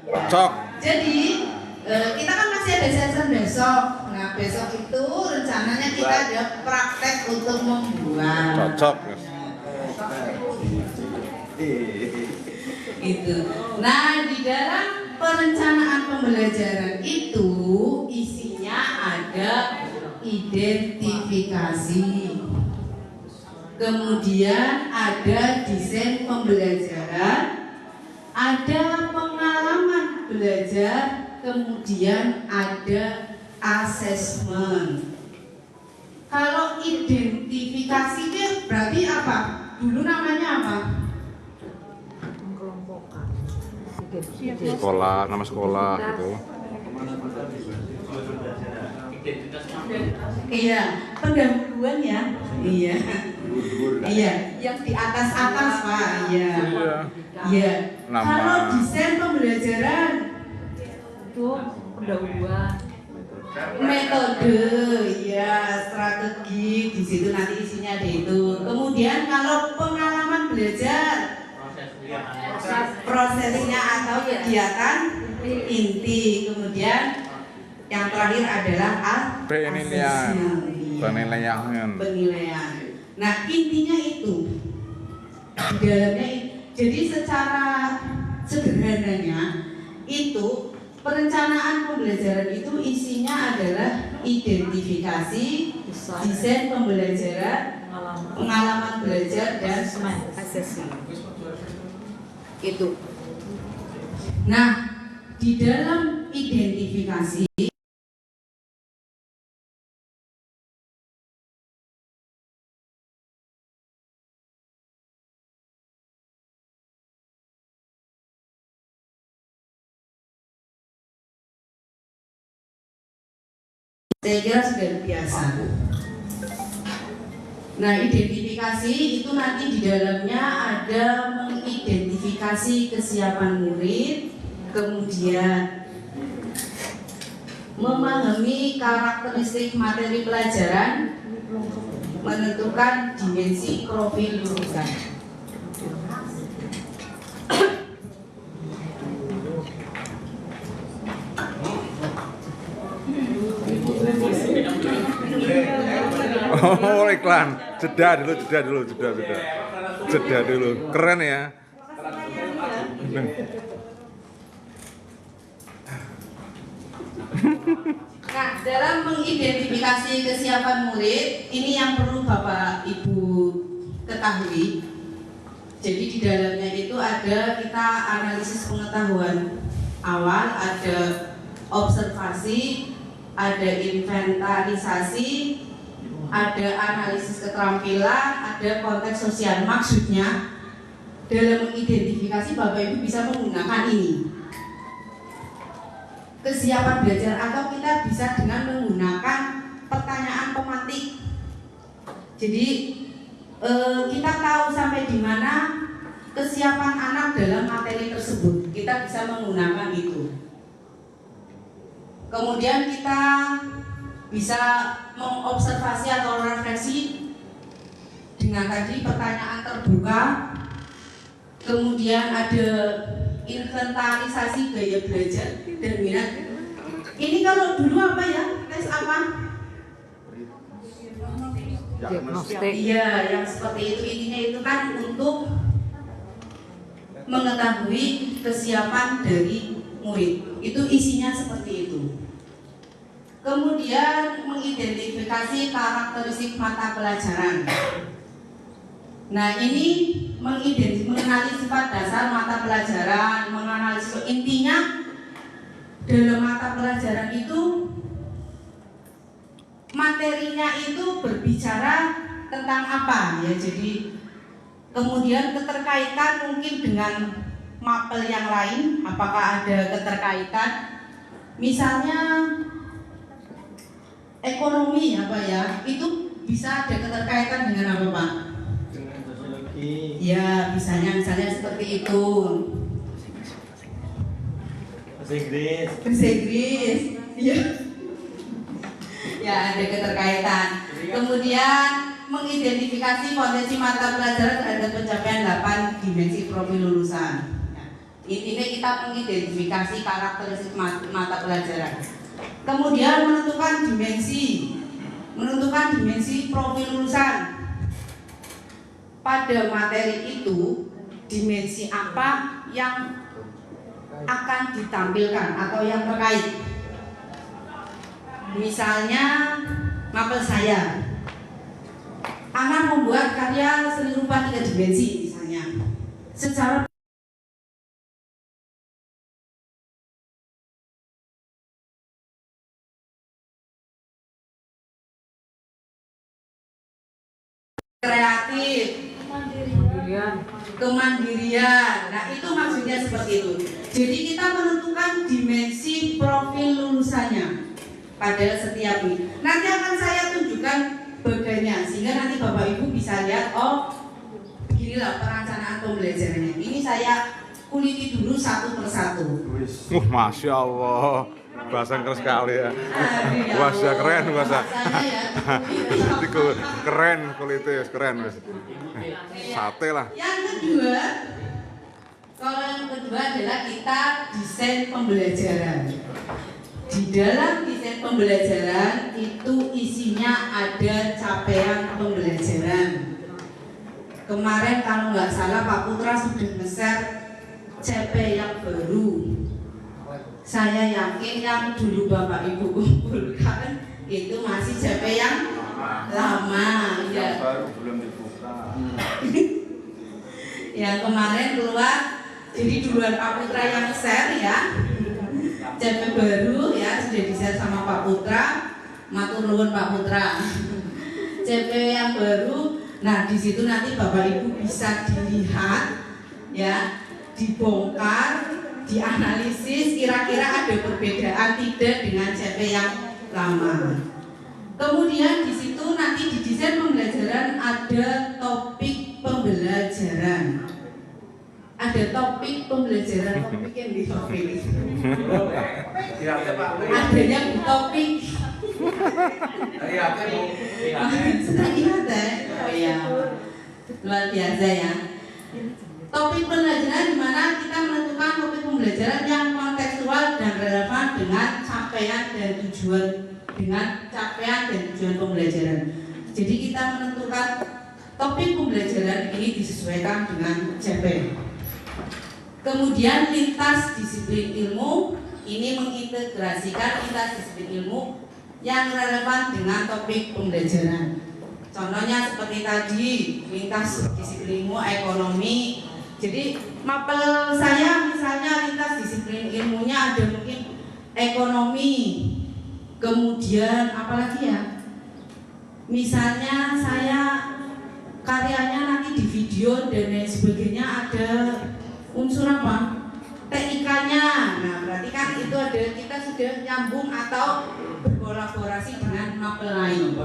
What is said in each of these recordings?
Cok. Jadi kita kan masih ada session besok. Nah besok itu rencananya kita ada praktek untuk membuat. Cocok. Itu. Nah di dalam perencanaan pembelajaran itu isinya ada identifikasi, kemudian ada desain pembelajaran, ada pengalaman belajar, kemudian ada asesmen. Kalau identifikasi itu berarti apa? Dulu namanya apa? Sekolah, nama sekolah gitu. Iya, pendahuluan ya. Iya. Iya, yang di atas Pak. Iya. Iya. Kalau desain pembelajaran itu pendahuluan. Metode, ya, strategi, di situ nanti isinya ada itu. Kemudian kalau pengalaman belajar, prosesnya atau kegiatan inti. Kemudian yang terakhir adalah penilaian. Nah intinya itu di dalamnya. Jadi secara sederhananya itu perencanaan pembelajaran itu isinya adalah identifikasi, desain pembelajaran, pengalaman belajar, dan asesmen. Itu. Nah, di dalam identifikasi saya kira sudah biasa. Nah, identifikasi itu nanti di dalamnya ada mengidentifikasi kesiapan murid, kemudian memahami karakteristik materi pelajaran, menentukan dimensi profil jurusan. Oh iklan, jeda dulu. Keren ya. Nah, dalam mengidentifikasi kesiapan murid, ini yang perlu Bapak Ibu ketahui. Jadi di dalamnya itu ada kita analisis pengetahuan awal, ada observasi, ada inventarisasi, ada analisis keterampilan, ada konteks sosial. Maksudnya dalam mengidentifikasi Bapak Ibu bisa menggunakan ini kesiapan belajar, atau kita bisa dengan menggunakan pertanyaan pematik. Jadi kita tahu sampai di mana kesiapan anak dalam materi tersebut, kita bisa menggunakan itu. Kemudian kita bisa mengobservasi atau refleksi dengan tadi pertanyaan terbuka. Kemudian ada inventarisasi gaya belajar dan minat. Ini kalau dulu apa ya? Tes apa? Diagnostik. Iya, yang seperti itu. Intinya itu kan untuk mengetahui kesiapan dari murid. Itu isinya seperti itu. Kemudian mengidentifikasi karakteristik mata pelajaran. Nah ini mengenali sifat dasar mata pelajaran, menganalisis intinya dalam mata pelajaran itu materinya itu berbicara tentang apa ya. Jadi kemudian keterkaitan mungkin dengan mapel yang lain, apakah ada keterkaitan? Misalnya ekonomi apa ya, itu bisa ada keterkaitan dengan apa Pak? Dengan sosiologi. Ya, misalnya seperti itu. Bahasa Inggris. Bahasa Inggris. Iya. Ya, ada keterkaitan. Kemudian mengidentifikasi potensi mata pelajaran terhadap pencapaian 8 dimensi profil lulusan. Ya. Intinya kita mengidentifikasi karakteristik mata pelajaran. Kemudian menentukan dimensi profil lulusan. Pada materi itu, dimensi apa yang akan ditampilkan atau yang terkait. Misalnya mapel saya, akan membuat karya seni rupa 3 dimensi misalnya. Secara kreatif, kemandirian. Nah, itu maksudnya seperti itu. Jadi kita menentukan dimensi profil lulusannya pada setiap ini. Nanti akan saya tunjukkan bagiannya sehingga nanti Bapak Ibu bisa lihat, oh beginilah perencanaan pembelajarannya. Ini saya kuliti dulu satu persatu. Masya Allah, bahasa keras sekali ya. Bahasa keren, bahasa. Keren kulitnya, keren mas. Sate lah. Yang kedua, kalau yang kedua adalah kita desain pembelajaran. Di dalam desain pembelajaran itu isinya ada capaian pembelajaran. Kemarin kalau nggak salah Pak Putra sudah nge-share CP yang baru. Saya yakin yang dulu Bapak Ibu kumpulkan itu masih CP yang lama. Ya. Baru belum dibuka. Yang kemarin keluar, jadi duluan Pak Putra yang share ya. CP baru ya sudah di-share sama Pak Putra. Matur nuwun Pak Putra. CP yang baru. Nah, di situ nanti Bapak Ibu bisa dilihat ya, dibongkar, dianalisis kira-kira ada perbedaan tidak dengan CP yang lama. Kemudian di situ nanti di desain pembelajaran ada topik pembelajaran. Ada topik pembelajaran, topik yang di topik. Adanya di topik. Senang ingat ya? Oh ya, luar biasa ya. Topik pembelajaran di mana kita menentukan topik pembelajaran yang kontekstual dan relevan dengan capaian dan tujuan pembelajaran. Jadi kita menentukan topik pembelajaran ini disesuaikan dengan CP. Kemudian lintas disiplin ilmu ini mengintegrasikan lintas disiplin ilmu yang relevan dengan topik pembelajaran. Contohnya seperti tadi lintas disiplin ilmu ekonomi. Jadi mapel saya misalnya lintas disiplin ilmunya ada mungkin ekonomi, kemudian apalagi ya? Misalnya saya karyanya nanti di video dan lain sebagainya ada unsur apa? TIK-nya. Nah, berarti kan itu ada kita sudah nyambung atau berkolaborasi dengan mapel lain.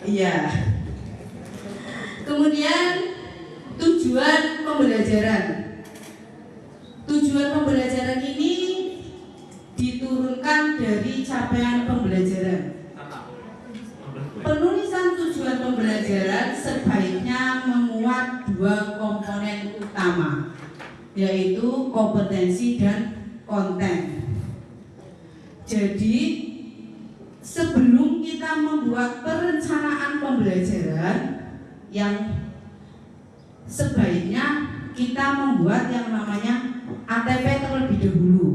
Iya. Kemudian tujuan pembelajaran. Tujuan pembelajaran ini diturunkan dari capaian pembelajaran. Penulisan tujuan pembelajaran sebaiknya memuat 2 komponen utama, yaitu kompetensi dan konten. Jadi sebelum kita membuat perencanaan pembelajaran, yang sebaiknya kita membuat yang namanya ATP terlebih dahulu,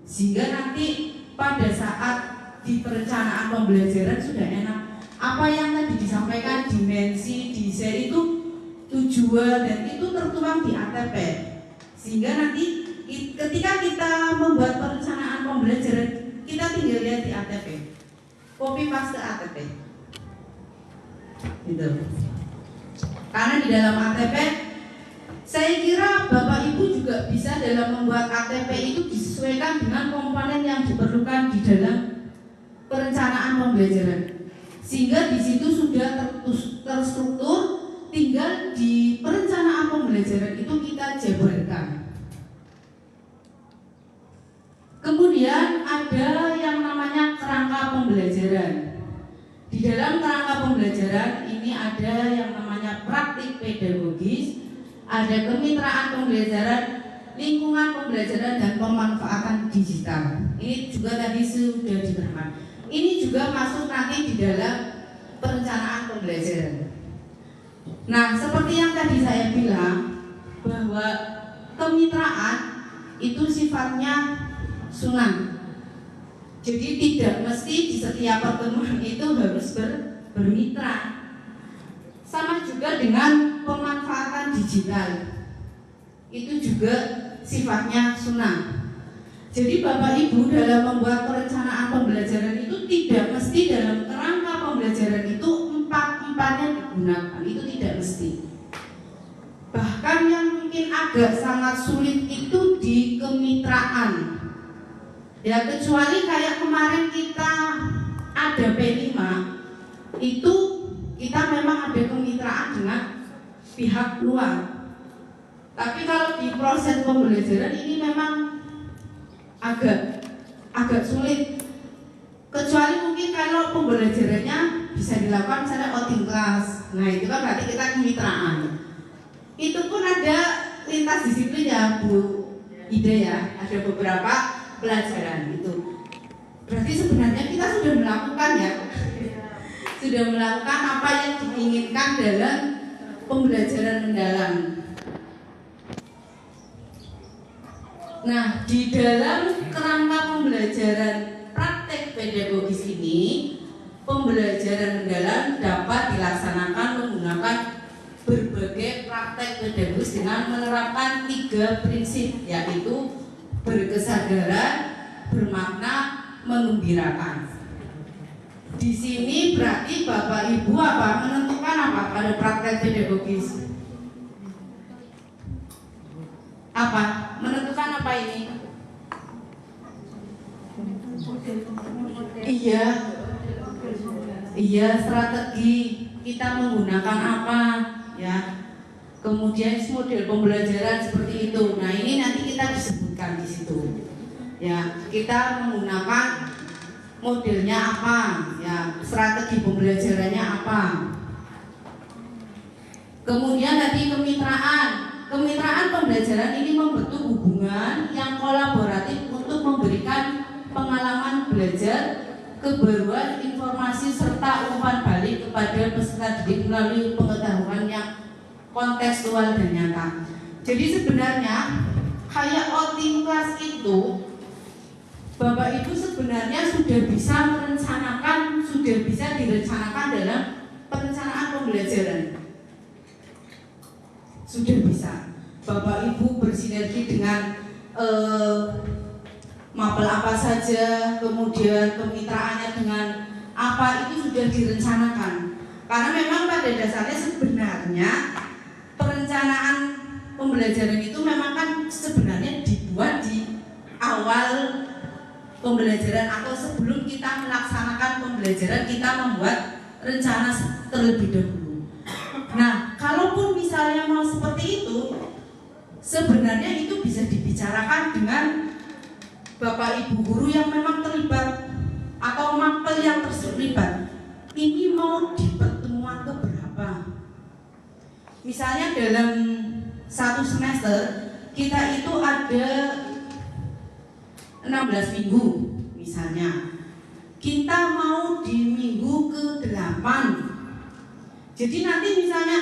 sehingga nanti pada saat di perencanaan pembelajaran sudah enak. Apa yang tadi disampaikan dimensi, desain itu tujuan dan itu tertuang di ATP, sehingga nanti ketika kita membuat perencanaan pembelajaran kita tinggal lihat di ATP, copy paste ATP gitu. Karena di dalam ATP saya kira Bapak Ibu juga bisa dalam membuat ATP itu disesuaikan dengan komponen yang diperlukan di dalam perencanaan pembelajaran, sehingga di situ sudah terstruktur, tinggal di perencanaan pembelajaran itu kita jabarkan. Kemudian ada yang namanya kerangka pembelajaran. Di dalam kerangka pembelajaran ini ada yang namanya praktik pedagogis, ada kemitraan pembelajaran, lingkungan pembelajaran, dan pemanfaatan digital. Ini juga tadi sudah diterangkan. Ini juga masuk nanti di dalam perencanaan pembelajaran. Nah, seperti yang tadi saya bilang, bahwa kemitraan itu sifatnya sunnah. Jadi tidak mesti di setiap pertemuan itu harus bermitra. Sama juga dengan pemanfaatan digital, itu juga sifatnya sunnah. Jadi Bapak Ibu dalam membuat perencanaan pembelajaran itu tidak mesti dalam kerangka pembelajaran itu empat-empatnya digunakan, itu tidak mesti. Bahkan yang mungkin agak sangat sulit itu di kemitraan. Ya, kecuali kayak kemarin kita ada P5, itu kita memang ada kemitraan dengan pihak luar. Tapi kalau di proses pembelajaran ini memang agak sulit. Kecuali mungkin kalau pembelajarannya bisa dilakukan misalnya outing class. Nah, itu kan berarti kita kemitraan. Itu pun ada lintas disiplin ya Bu Ide ya, ada beberapa pelajaran itu. Berarti sebenarnya kita sudah melakukan ya, sudah melakukan apa yang diinginkan dalam pembelajaran mendalam. Nah, di dalam kerangka pembelajaran praktek pedagogis ini, pembelajaran mendalam dapat dilaksanakan menggunakan berbagai praktek pedagogis dengan menerapkan 3 prinsip, yaitu berkesadaran, bermakna, menggembirakan. Di sini berarti Bapak Ibu menentukan apa pada praktek pedagogis? Apa? Menentukan apa ini? Iya, strategi kita menggunakan apa, ya. Kemudian model pembelajaran seperti itu. Nah, ini nanti kita disebutkan di situ. Ya, kita menggunakan modelnya apa, ya, strategi pembelajarannya apa. Kemudian tadi kemitraan. Kemitraan pembelajaran ini membentuk hubungan yang kolaboratif untuk memberikan pengalaman belajar, kebaruan informasi serta umpan balik kepada peserta didik melalui pengetahuan yang kontekstual dan nyata. Jadi sebenarnya kayak outing class itu Bapak Ibu sebenarnya sudah bisa merencanakan, sudah bisa direncanakan dalam perencanaan pembelajaran. Sudah bisa. Bapak Ibu bersinergi dengan mapel apa saja, kemudian kemitraannya dengan apa, itu sudah direncanakan. Karena memang pada dasarnya sebenarnya perencanaan pembelajaran itu memang kan sebenarnya dibuat di awal pembelajaran atau sebelum kita melaksanakan pembelajaran, kita membuat rencana terlebih dahulu. Nah, kalaupun misalnya mau seperti itu, sebenarnya itu bisa dibicarakan dengan Bapak Ibu guru yang memang terlibat atau mapel yang terlibat. Ini mau di pertemuan keberapa? Misalnya dalam 1 semester kita itu ada 16 minggu misalnya. Kita mau di minggu ke-8. Jadi nanti misalnya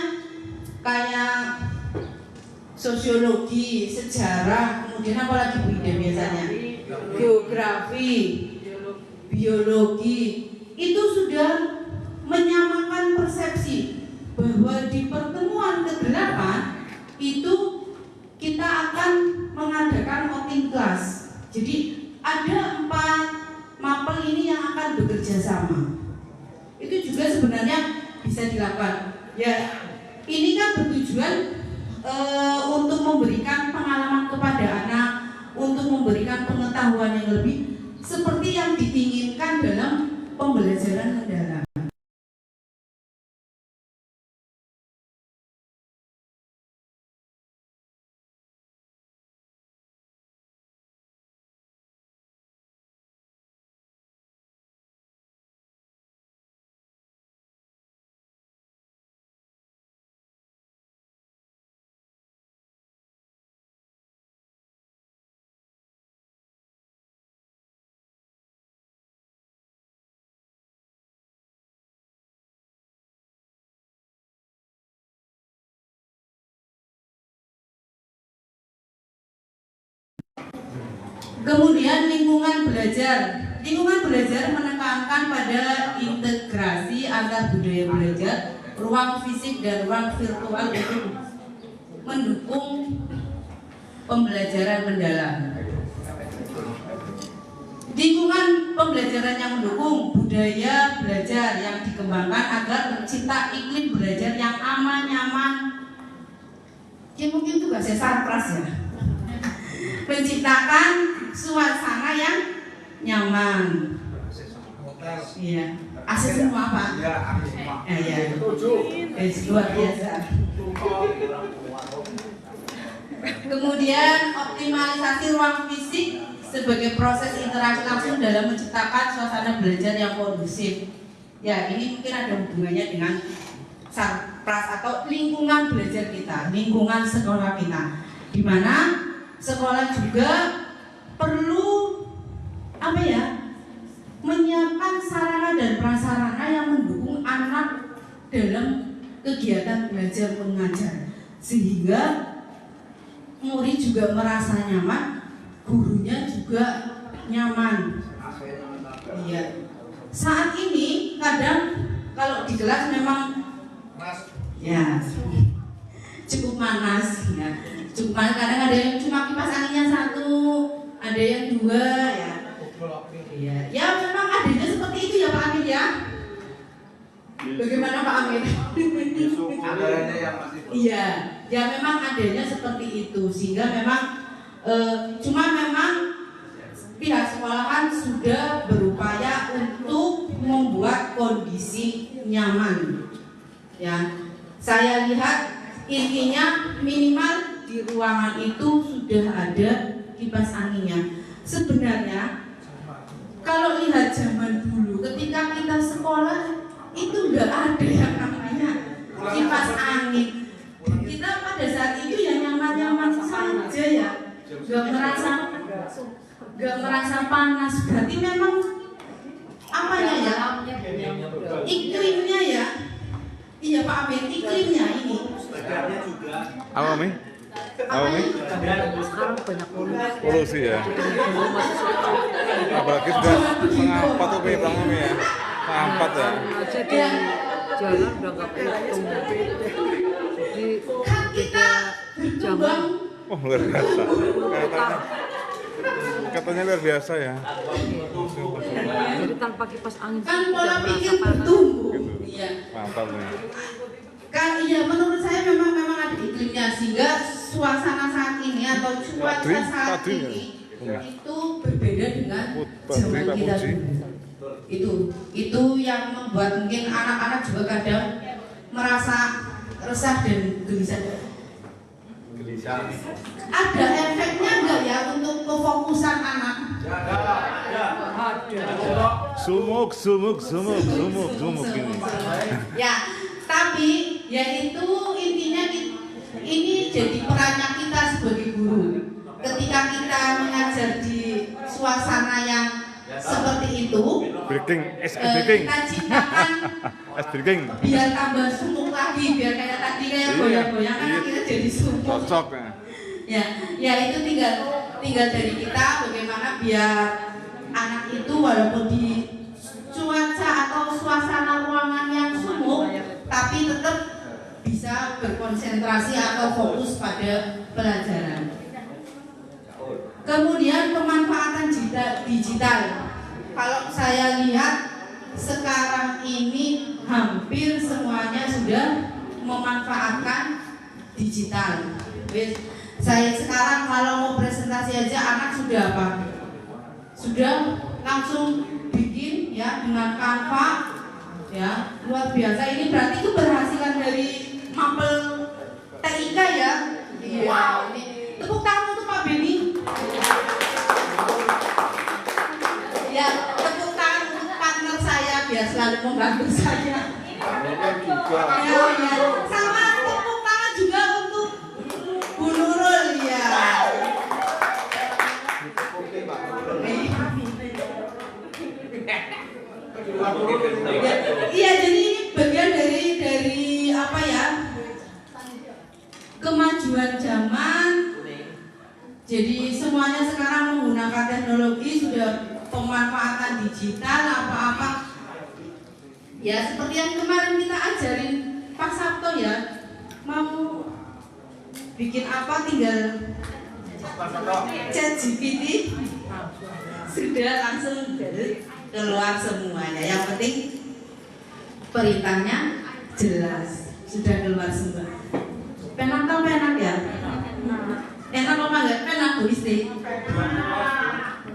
kayak sosiologi, sejarah, kemudian apa lagi Bu Ida biasanya? Geografi, biologi, itu sudah menyamakan persepsi bahwa di pertemuan ke-8 itu kita akan mengadakan outing class. Jadi ada 4 mapel ini yang akan bekerja sama. Itu juga sebenarnya bisa dilakukan. Ya, ini kan bertujuan untuk memberikan pengalaman kepada anak, untuk memberikan pengetahuan yang lebih seperti yang diinginkan dalam pembelajaran mendalam. Kemudian lingkungan belajar. Lingkungan belajar menekankan pada integrasi antar budaya belajar, ruang fisik dan ruang virtual itu mendukung pembelajaran mendalam. Lingkungan pembelajaran yang mendukung budaya belajar yang dikembangkan agar tercipta iklim belajar yang aman, nyaman. Ya mungkin itu bahasa sarpras ya. Menciptakan suasana yang nyaman. Iya. AC semua Pak. Iya. Luar biasa. Kemudian optimalisasi ruang fisik sebagai proses interaksi langsung dalam menciptakan suasana belajar yang kondusif. Ya, ini mungkin ada hubungannya dengan sarpras atau lingkungan belajar kita, lingkungan sekolah kita, di mana sekolah juga perlu menyiapkan sarana dan prasarana yang mendukung anak dalam kegiatan belajar mengajar, sehingga murid juga merasa nyaman, gurunya juga nyaman. Iya. Saat ini kadang kalau di kelas memang ya cukup panas ya. Cuma kadang ada yang cuma kipas anginnya 1, ada yang 2 ya. Iya. Ya memang adanya seperti itu ya Pak Amin ya. Bagaimana Pak Amin? Iya, ya memang adanya seperti itu sehingga memang cuma memang pihak sekolahan sudah berupaya untuk membuat kondisi nyaman. Ya, saya lihat intinya minimal di ruangan itu sudah ada kipas anginnya. Sebenarnya kalau lihat zaman dulu ketika kita sekolah itu enggak ada yang namanya kipas angin. Kita pada saat itu ya nyaman-nyaman saja ya, nggak merasa panas. Berarti memang iklimnya ya. Iya Pak Amin, iklimnya ini. Apa Mi? Sekarang banyak Polusi ya. Apalagi sudah mengampat tuh Mi, Bang Mi ya. Mengampat ya. Jadi jalan udah nggak hitung. Jadi beda zaman. Oh luar biasa. Katanya luar biasa ya. Jadi tanpa kipas angin Kan tidak pola merasa pikir panas. bertumbuh. Iya. Mantap nih. Iya, menurut saya memang ada iklimnya sehingga suasana saat ini atau cuaca saat ini itu berbeda dengan zaman kita dulu. Itu yang membuat mungkin anak-anak juga kadang merasa resah dan gelisah. Ada efeknya enggak ya untuk kefokusan anak? Sumuk ini. Ya, tapi yaitu intinya ini jadi perannya kita sebagai guru. Ketika kita mengajar di suasana yang seperti itu, kita ciptakan biar tambah sumuk lagi, biar kayak tadi kayak goyang-goyang kan kita jadi sumuk. Cocok Ya itu tinggal dari kita bagaimana biar anak itu walaupun di cuaca atau suasana ruangan yang sumuk tapi tetap bisa berkonsentrasi atau fokus pada pelajaran. Kemudian pemanfaatan digital. Kalau saya lihat sekarang ini hampir semuanya sudah memanfaatkan digital. Saya sekarang kalau mau presentasi aja anak sudah apa? Sudah langsung bikin ya dengan Canva ya, luar biasa. Ini berarti keberhasilan dari Mapel TIK ya. Iya. Ini tepuk tangan untuk Pak Beni. Ya, tepuk tangan untuk partner saya biar selalu membantu saya. Ya. Sama tepuk tangan juga untuk Bu Nurul ya. Iya, jadi ini bagian dari apa ya? Kemajuan zaman Jadi semuanya sekarang menggunakan teknologi, sudah pemanfaatan digital apa-apa. Ya seperti yang kemarin kita ajarin Pak Sabto ya, mau bikin apa tinggal ChatGPT sudah langsung keluar semuanya. Yang penting perintahnya jelas, sudah keluar semua. Penak atau penak ya? Enak apa enggak? Penak Bu Isti?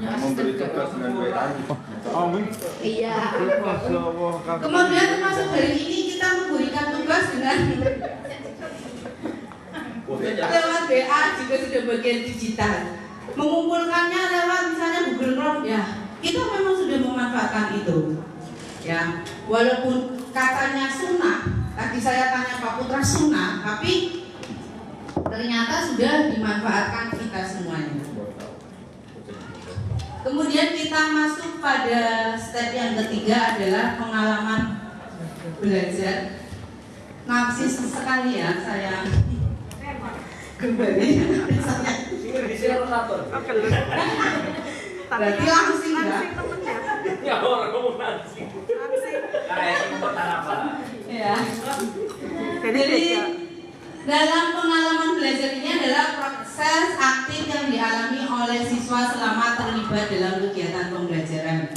Memberi tugas dengan WA. Iya. Kemudian termasuk hari ini kita memberikan tugas dengan lewat WA juga sudah bagian digital. Mengumpulkannya lewat misalnya Google Chrome ya. Kita memang sudah memanfaatkan itu. Ya, walaupun katanya sunnah, tadi saya tanya Pak Putra sunnah, tapi ternyata sudah dimanfaatkan kita semuanya. Kemudian kita masuk pada step yang ketiga adalah pengalaman belajar. Narsis sekali ya saya kembali. Berarti langsing ya? Ya orang ngomong langsing. Ya. Jadi dalam pengalaman belajar ini adalah proses aktif yang dialami oleh siswa selama terlibat dalam kegiatan pembelajaran,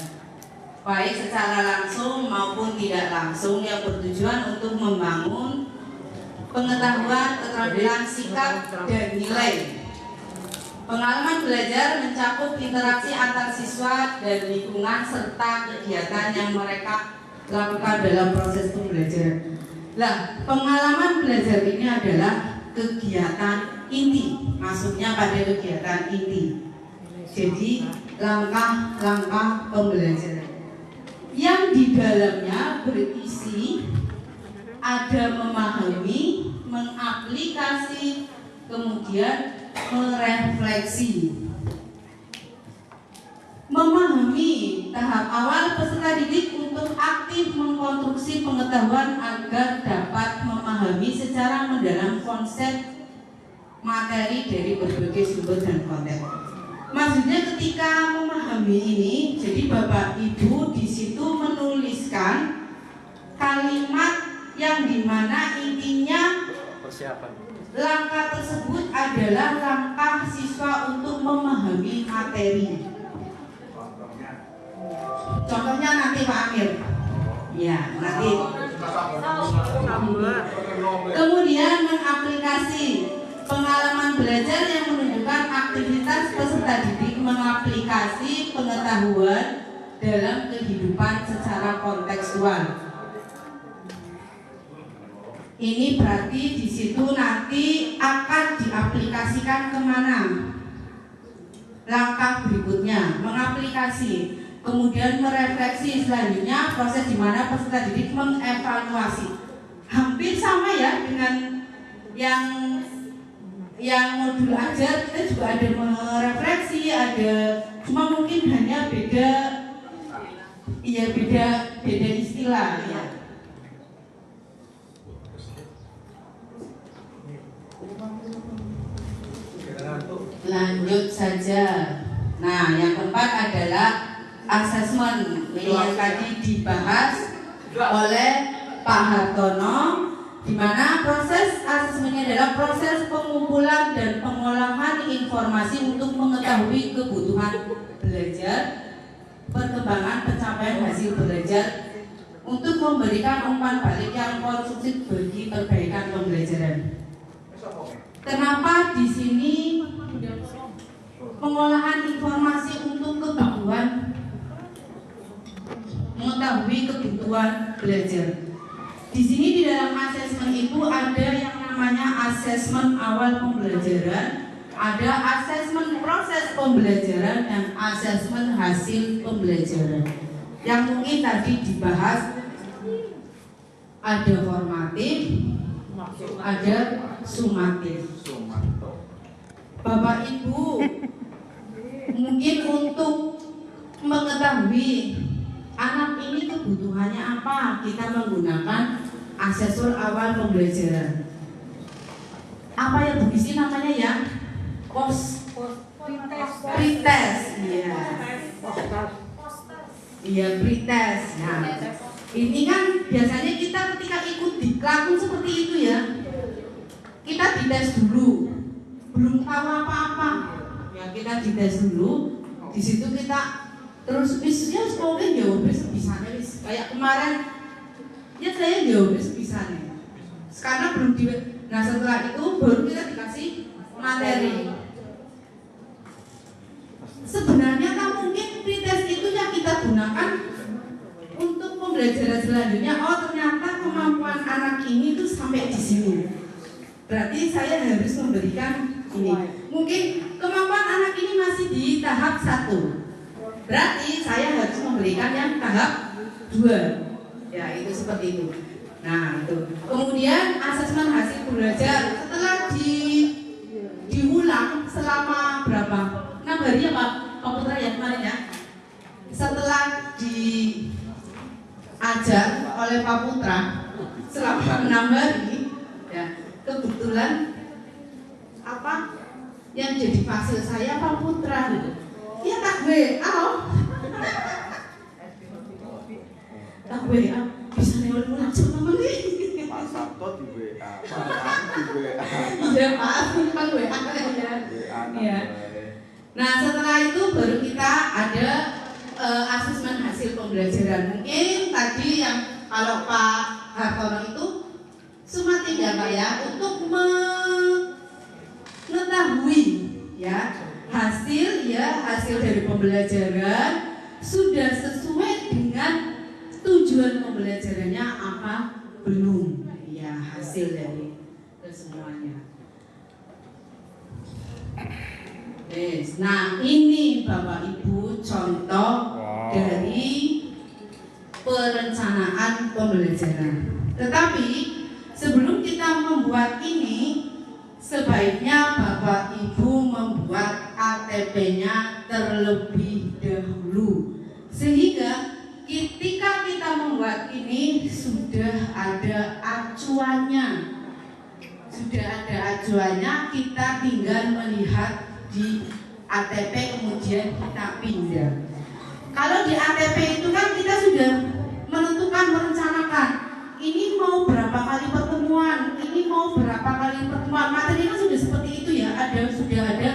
baik secara langsung maupun tidak langsung, yang bertujuan untuk membangun pengetahuan, keterampilan, sikap, dan nilai. Pengalaman belajar mencakup interaksi antar siswa dan lingkungan serta kegiatan yang mereka lakukan dalam proses pembelajaran. Nah, pengalaman belajar ini adalah kegiatan inti, masuknya pada kegiatan inti. Jadi langkah-langkah pembelajaran yang di dalamnya berisi ada memahami, mengaplikasi, kemudian merefleksi. Memahami tahap awal peserta didik untuk aktif mengkonstruksi pengetahuan agar dapat memahami secara mendalam konsep materi dari berbagai sumber dan konteks. Maksudnya ketika memahami ini, jadi Bapak Ibu di situ menuliskan kalimat yang dimana intinya Persiapan. langkah tersebut adalah langkah siswa untuk memahami materi. Contohnya nanti Pak Amir. Ya, nanti. Kemudian mengaplikasi pengalaman belajar yang menunjukkan aktivitas peserta didik mengaplikasi pengetahuan dalam kehidupan secara kontekstual. Ini berarti di situ nanti akan diaplikasikan kemana? Langkah berikutnya mengaplikasi. Kemudian merefleksi, selanjutnya proses di mana peserta didik mengevaluasi. Hampir sama ya dengan yang modul ajar, kita juga ada merefleksi, ada cuma mungkin hanya beda istilah ya. Lanjut saja. Nah, yang keempat adalah asesmen. Ini yang tadi dibahas oleh Pak Hartono, di mana proses asesmennya adalah proses pengumpulan dan pengolahan informasi untuk mengetahui kebutuhan belajar, perkembangan pencapaian hasil belajar, untuk memberikan umpan balik yang konstruktif bagi perbaikan pembelajaran. Kenapa di sini pengolahan informasi untuk kebutuhan, mengetahui kebutuhan belajar? Di sini di dalam asesmen itu ada yang namanya asesmen awal pembelajaran, ada asesmen proses pembelajaran, dan asesmen hasil pembelajaran. Yang mungkin tadi dibahas ada formatif, ada sumatif. Bapak Ibu, mungkin untuk mengetahui anak ini kebutuhannya apa, kita menggunakan asesor awal pembelajaran. Apa ya Bu Isi namanya ya? Pretest, iya. Iya, pretest. Nah, ini kan biasanya kita ketika ikut diklat seperti itu ya. Kita dites dulu, belum tahu apa-apa. Ya kita dites dulu. Di situ kita terus ya mungkin ya bisanya kayak kemarin ya saya ya bisanya. Sekarang belum di. Nah setelah itu baru kita dikasih materi. Sebenarnya kan mungkin pretest itu yang kita gunakan untuk pembelajaran selanjutnya. Oh ternyata kemampuan anak ini tuh sampai di sini. Berarti saya harus memberikan ini. Mungkin kemampuan anak ini masih di tahap 1. Berarti saya harus memberikan yang tahap 2. Ya itu seperti itu. Nah itu. Kemudian asesmen hasil belajar setelah diulang selama berapa? 6 hari ya Pak Putra ya kemarin ya. Setelah diajar oleh Pak Putra selama 6 hari ya, kebetulan apa yang jadi hasil saya Pak Putra ya tak WA tak WA bisa lewat langsung temen nih Pak Sabto di WA, Pak Sabto di WA. iya Pak kan WA ya. Nah setelah itu baru kita ada asesmen hasil pembelajaran. Mungkin tadi yang kalau Pak Hartono itu cuma tinggal Pak ya untuk mengetahui ya hasil dari pembelajaran sudah sesuai dengan tujuan pembelajarannya apa belum ya hasil dari kesemuanya. Nah ini Bapak Ibu contoh dari perencanaan pembelajaran. Tetapi sebelum kita membuat ini, sebaiknya Bapak Ibu membuat ATP-nya terlebih dahulu, sehingga ketika kita membuat ini sudah ada acuannya. Kita tinggal melihat di ATP kemudian kita pindah. Kalau di ATP itu kan kita sudah menentukan, merencanakan ini mau berapa kali pertemuan, materinya sudah seperti itu ya, sudah ada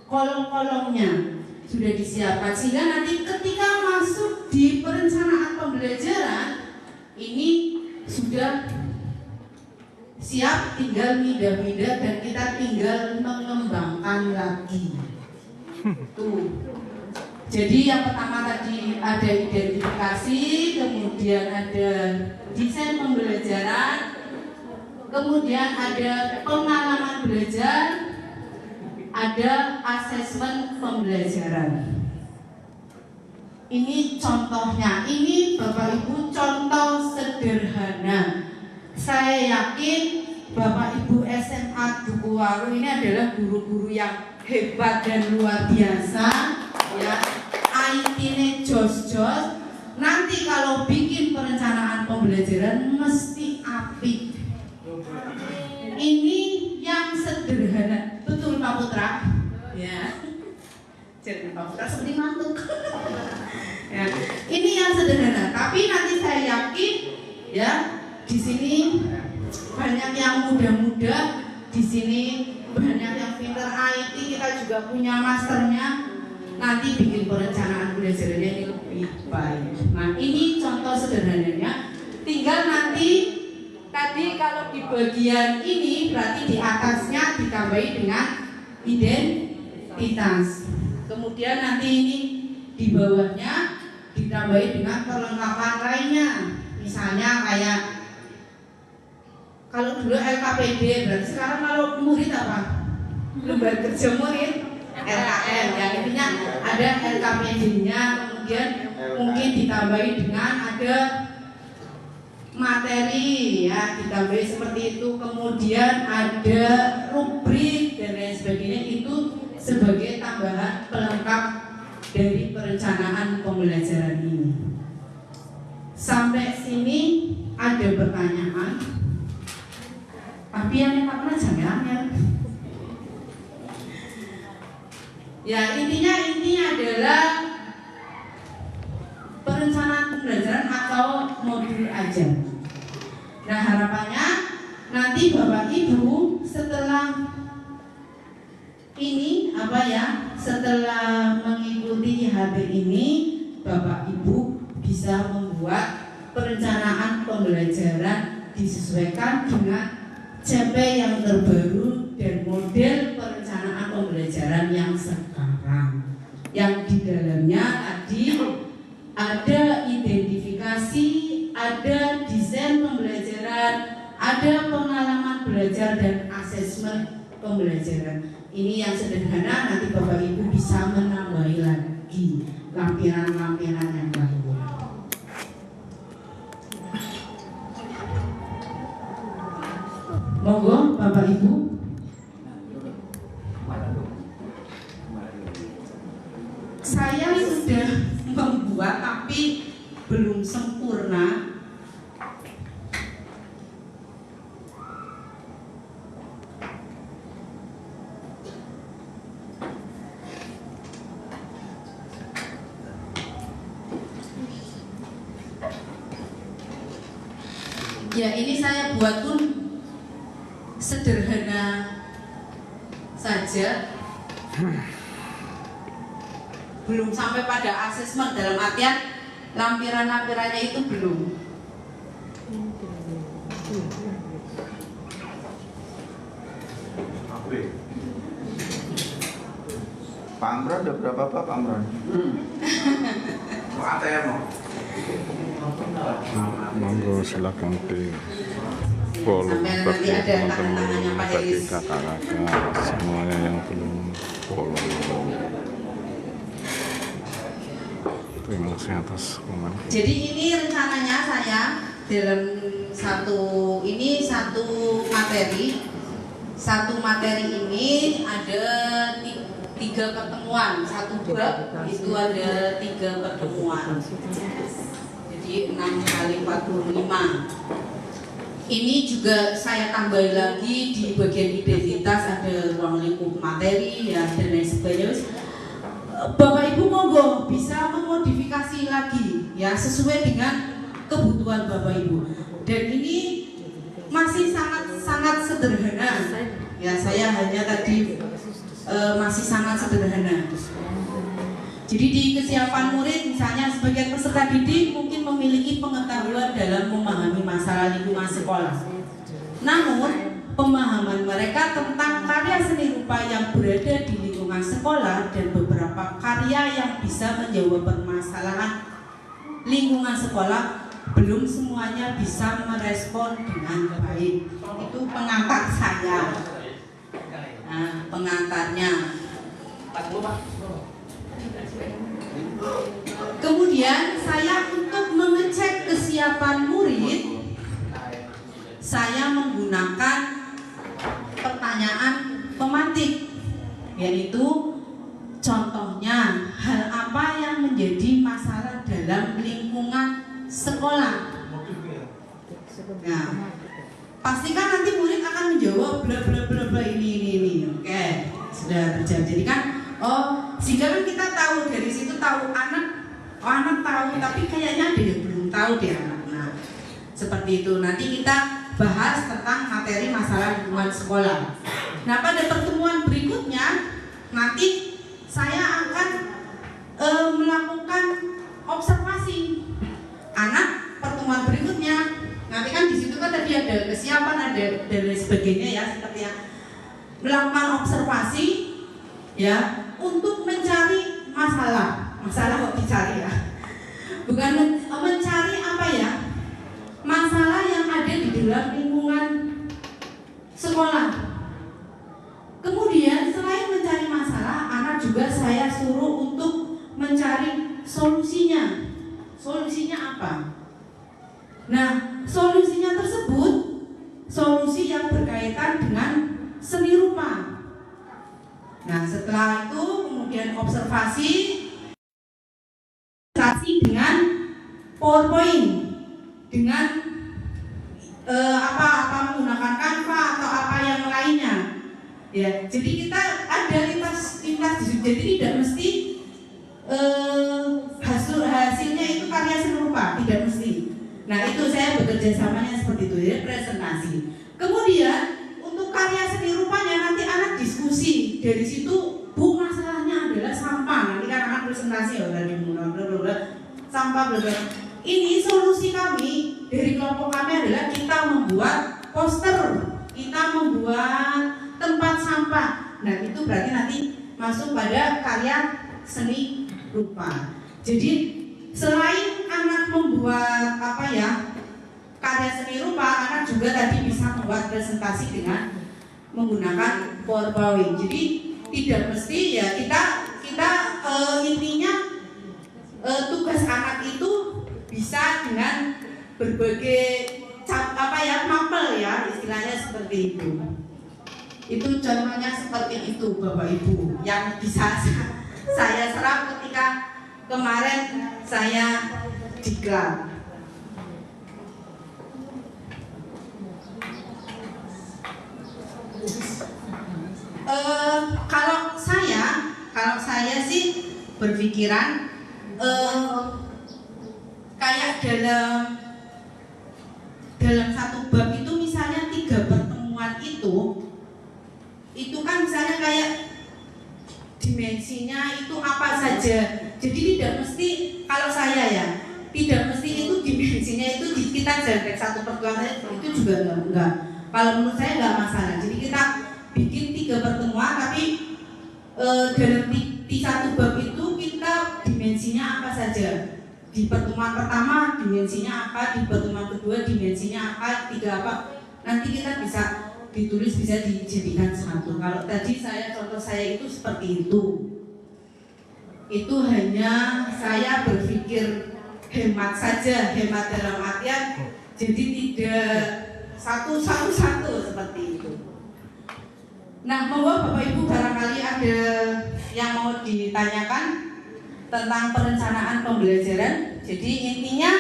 kolom-kolomnya sudah disiapkan, sehingga nanti ketika masuk di perencanaan pembelajaran ini sudah siap, tinggal mindah-mindah dan kita tinggal mengembangkan lagi. Tuh. Jadi yang pertama tadi ada identifikasi, kemudian ada desain pembelajaran, kemudian ada pengalaman belajar, ada asesmen pembelajaran. Ini contohnya, ini Bapak Ibu contoh sederhana. Saya yakin Bapak Ibu SMA Dukuwaru ini adalah guru-guru yang hebat dan luar biasa ya. IT-nya jos-jos. Nanti kalau bikin perencanaan pembelajaran mesti apik. Ini yang sederhana, betul Pak Putra? Ya. Jadi Pak Putra seperti mantuk. Ya. Ini yang sederhana, tapi nanti saya yakin ya di sini banyak yang muda-muda, di sini banyak yang pinter IT, kita juga punya masternya. Nanti bikin perencanaan belajarnya ini lebih baik. Nah ini contoh sederhananya. Tinggal nanti tadi kalau di bagian ini berarti di atasnya ditambahi dengan identitas. Kemudian nanti ini di bawahnya ditambahi dengan perlengkapan lainnya. Misalnya kayak kalau dulu LKPD, berarti sekarang kalau murid apa? Lembar kerja murid, LKM ya, intinya ada LKPD-nya, kemudian mungkin ditambahi dengan ada materi ya, ditambahi seperti itu, kemudian ada rubrik dan lain sebagainya, itu sebagai tambahan pelengkap dari perencanaan pembelajaran ini. Sampai sini ada pertanyaan? Tapi yang tak pernah jangan. Ya, intinya ini adalah perencanaan pembelajaran atau modul ajar. Nah, harapannya nanti Bapak Ibu setelah ini setelah mengikuti IHB ini, Bapak Ibu bisa membuat perencanaan pembelajaran disesuaikan dengan CP yang terbaru dan model perencanaan pembelajaran yang sekarang, yang di dalamnya tadi ada identifikasi, ada desain pembelajaran, ada pengalaman belajar dan asesmen pembelajaran. Ini yang sederhana, nanti Bapak Ibu bisa menambahi lagi lampiran-lampiran yang lain. Monggo Bapak Ibu. Saya sudah membuat tapi belum sempurna. Ya, ini saya buat pun sederhana saja, belum sampai pada asesmen, dalam artian lampiran-lampirannya itu belum. Pak Amran udah berapa Pak Amran? ATM. Monggo silakan di follow bagi teman-teman, bagi kakak-kakak semuanya yang belum follow. Terima kasih atas komen. Jadi ini rencananya saya dalam satu materi ini ada 3 pertemuan, satu bab itu ada 3 pertemuan. Jadi 6 kali 45. Ini juga saya tambahi lagi di bagian identitas, ada ruang lingkup materi ya, dan lain sebagainya. Bapak Ibu monggo bisa memodifikasi lagi ya sesuai dengan kebutuhan Bapak Ibu. Dan ini masih sangat sederhana. Ya, saya hanya tadi masih sangat sederhana. Jadi di kesiapan murid misalnya sebagian peserta didik mungkin memiliki pengetahuan dalam memahami masalah lingkungan sekolah. Namun pemahaman mereka tentang karya seni rupa yang berada di lingkungan sekolah dan beberapa karya yang bisa menjawab permasalahan lingkungan sekolah belum semuanya bisa merespon dengan baik. Itu pengantar saya. Nah, pengantarnya. Kemudian saya untuk mengecek kesiapan murid, saya menggunakan pertanyaan pemantik, yaitu contohnya hal apa yang menjadi masalah dalam lingkungan sekolah. Nah, pastikan nanti murid akan menjawab bla bla bla bla ini. Oke, sudah terjadi. Jadi kan, sehingga kan kita tahu dari situ tahu anak tahu, tapi kayaknya ada yang belum tahu deh anak. Nah, seperti itu. Nanti kita bahas tentang materi masalah lingkungan sekolah. Nah, pada pertemuan berikutnya nanti saya akan melakukan observasi anak. Pertemuan berikutnya nanti kan di situ kan tadi ada kesiapan, ada dan lain sebagainya ya, seperti yang melakukan observasi ya untuk mencari masalah kok dicari ya, bukan mencari apa ya, masalah yang ada di dalam lingkungan sekolah. Kemudian selain mencari masalah, anak juga saya suruh untuk mencari solusinya. Solusinya apa? Nah, solusinya tersebut solusi yang berkaitan dengan seni rupa. Nah, setelah itu kemudian observasi dengan PowerPoint, dengan apa menggunakan Canva atau apa yang lainnya. Ya, jadi kita ada lintas lintas disusun. Jadi tidak mesti hasilnya itu karya seni rupa, tidak mesti. Nah itu saya bekerja samanya seperti itu ya, presentasi. Kemudian untuk karya seni rupanya nanti anak diskusi dari situ. Bu, masalahnya adalah sampah. Nanti kan anak presentasi ya udah dimulai sampah bla. Ini solusi kami dari kelompok kami adalah kita membuat poster, kita membuat tempat sampah. Nah itu berarti nanti masuk pada karya seni rupa. Jadi selain anak membuat karya seni rupa, anak juga tadi bisa membuat presentasi dengan menggunakan PowerPoint. Jadi tidak mesti ya kita intinya tugas anak itu bisa dengan berbagai mapel ya, istilahnya seperti itu. Itu contohnya seperti itu Bapak Ibu yang bisa saya serap ketika kemarin saya diklat. Kalau saya sih berpikiran kayak dalam satu bab itu misalnya 3 pertemuan itu kan misalnya kayak dimensinya itu apa saja. Jadi tidak mesti, kalau saya ya tidak mesti itu dimensinya itu kita jelek satu pertemuan itu juga enggak. Kalau menurut saya enggak masalah. Jadi kita bikin 3 pertemuan tapi dalam di satu bab itu kita dimensinya apa saja. Di pertemuan pertama dimensinya apa, di pertemuan kedua dimensinya apa, 3 apa. Nanti kita bisa ditulis, bisa dijadikan satu. Kalau tadi contoh saya itu seperti itu. Itu hanya saya berpikir hemat saja, hemat dalam artian jadi tidak satu seperti itu. Nah, monggo Bapak Ibu barangkali ada yang mau ditanyakan tentang perencanaan pembelajaran. Jadi intinya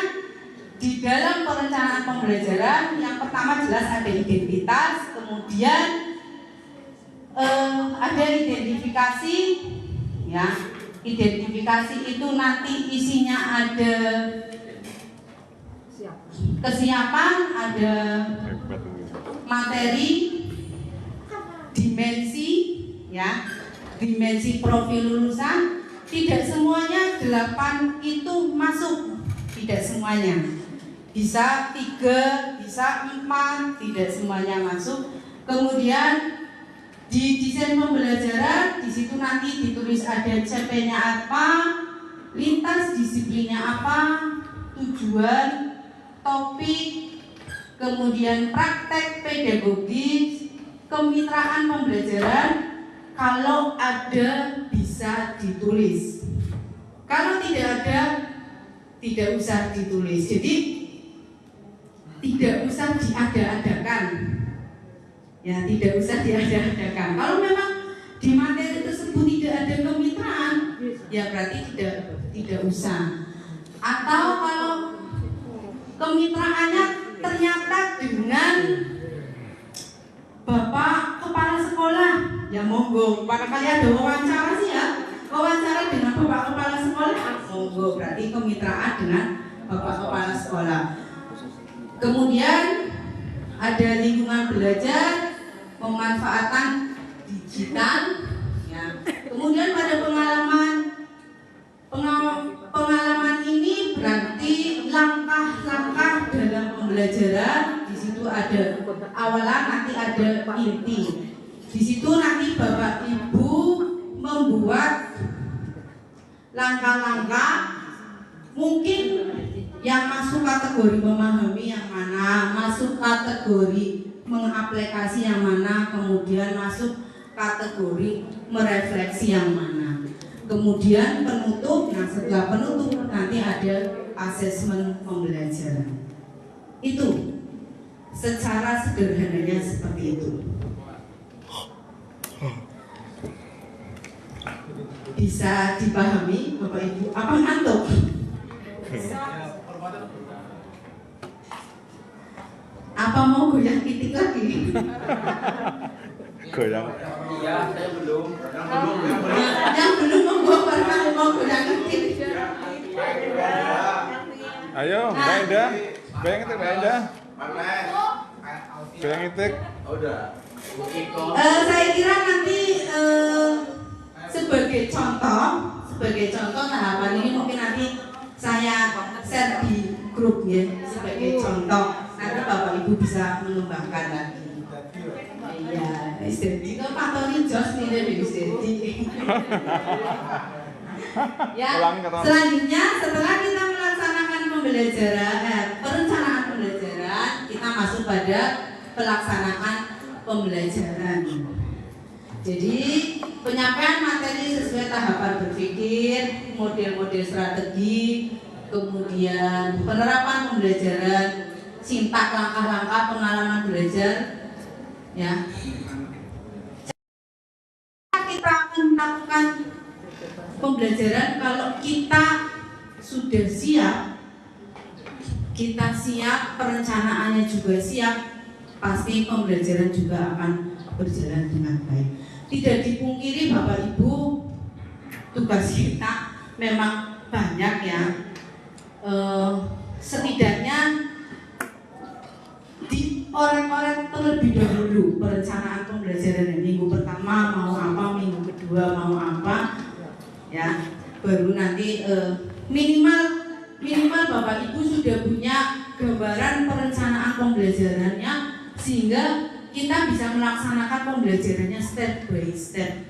di dalam perencanaan pembelajaran yang pertama jelas ada identitas, kemudian ada identifikasi, ya. Identifikasi itu nanti isinya ada kesiapan, ada materi, dimensi, ya, dimensi profil lulusan. Tidak semuanya 8 itu masuk, tidak semuanya. Bisa 3, bisa 4, tidak semuanya masuk. Kemudian di desain pembelajaran di situ nanti ditulis ada CP-nya apa, lintas disiplinnya apa, tujuan, topik, kemudian praktek pedagogis, kemitraan pembelajaran. Kalau ada bisa ditulis. Kalau tidak ada tidak usah ditulis. Jadi tidak usah diada-adakan. Ya, tidak usah diada-adakan. Kalau memang di materi tersebut tidak ada kemitraan, ya berarti tidak usah. Atau kalau kemitraannya ternyata dengan Bapak Kepala Sekolah, ya monggo. Barangkali ada wawancara sih ya, wawancara dengan Bapak Kepala Sekolah, monggo. Berarti kemitraan dengan Bapak Kepala Sekolah. Kemudian ada lingkungan belajar, pemanfaatan digital, ya. Kemudian pada pengalaman ini berarti langkah-langkah dalam pembelajaran. Di situ ada awalan, nanti ada inti. Di situ nanti Bapak Ibu membuat langkah-langkah, mungkin yang masuk kategori memahami yang mana, masuk kategori mengaplikasi yang mana, kemudian masuk kategori merefleksi yang mana. Kemudian penutup, nah setelah penutup nanti ada asesmen pembelajaran. Itu secara sederhananya seperti itu. Bisa dipahami Bapak Ibu? Apa ngantuk? Apa mau goyang titik lagi? Goyang. Iya, saya belum. Yang belum mau goyang itik. Ayo, Mbak Indah. Goyang itik, Mbak Indah. Goyang itik. Saya kira nanti sebagai contoh tahapan ini mungkin nanti saya share di grup ya sebagai contoh. Nanti Bapak Ibu bisa mengembangkan lagi. Iya, istri kok Pak Tony Jos nih dari istri. Ya, selanjutnya setelah kita melaksanakan perencanaan pembelajaran, kita masuk pada pelaksanaan pembelajaran. Jadi penyampaian materi sesuai tahapan berpikir, model-model strategi, kemudian penerapan pembelajaran, sintak langkah-langkah pengalaman belajar, ya. Kita akan melakukan pembelajaran kalau kita sudah siap, kita siap, perencanaannya juga siap, pasti pembelajaran juga akan berjalan dengan baik. Tidak dipungkiri Bapak Ibu, tugas kita memang banyak ya. Setidaknya diorek-orek terlebih dahulu perencanaan pembelajaran minggu pertama mau apa, minggu kedua mau apa, ya. Baru nanti minimal Bapak Ibu sudah punya gambaran perencanaan pembelajarannya sehingga kita bisa melaksanakan pembelajarannya step by step.